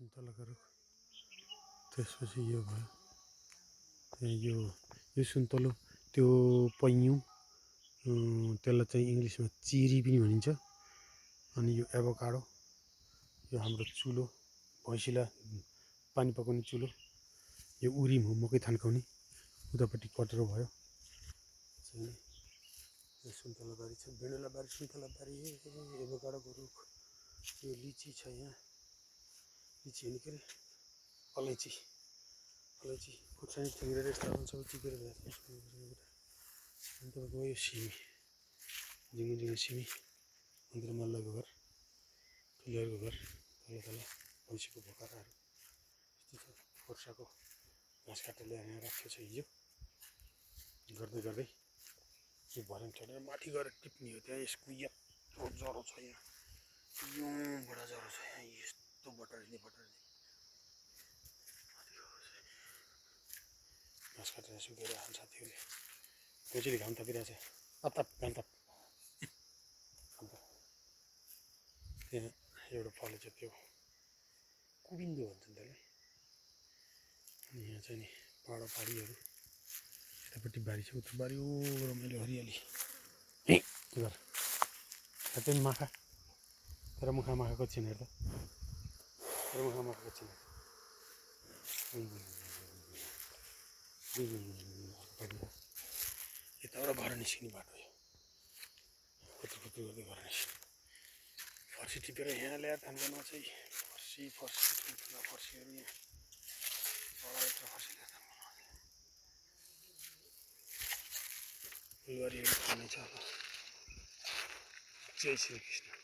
सुन्तलाका रुख त्यसपछि यो भयो यो सुन्तलो त्यो पैँयु त्यसलाई चाहिँ इङ्ग्लिसमा चेरी पनि भनिन्छ। अनि यो एभोकाडो यो हाम्रो चुलो भैँसीलाई पानी पकाउने चुलो यो उरिम हो मकै थान्काउने उतापट्टि कटरो भयो यो सुन्तला बारी छ बेडुला बारी सुन्तला बारी एभोकाडोको रुख यो लिची छ यहाँ लिची होइन के अरे अलैँची अलैँची खुर्सानी ठिङ्ग्रेर यस्तो सबै टिपेर भेट्छ अनि तपाईँको यो सिमी झिङ्गो झिङ्गो सिमी अन्त मल्लको घर ठुलोहरूको घर तल तल भैँसीको बोकाराहरू यस्तो छ खोर्साको घाँस काटेर ल्याएर राखेको छ हिजो गर्दै गर्दै यो भर्याङ चढेर माथि गएर टिप्ने हो त्यहाँ यसको यत्रो जरो छ यहाँ यहाँबाट जरो छ यहाँ यस्तो बटरले घाँस काटेर सुकेर हाल्छ साथीहरूले खोजेले घाम तापिरहेछ ताप घाम ताप त्यहाँ एउटा फल छ त्यो कुबिन्दो भन्छ नि त्यसलाई अनि यहाँ चाहिँ नि पाहाडीहरू यतापट्टि बारी छ उता बारी ओ रमाइलो हरियाली घर त्यहाँ माखा तर माखाको छैन हेर त तर माखाको छैन यताबाट घर निस्किने बाटो यो खुत्रु गर्दै घर निस्किने फर्सी टिपेर यहाँ ल्याएर थान्कामा चाहिँ फर्सी ठुल्ठुला फर्सीहरू यहाँ फर्सी ल्याएर थान्कामा फुलबारीहरू खाने छ जय श्री कृष्ण।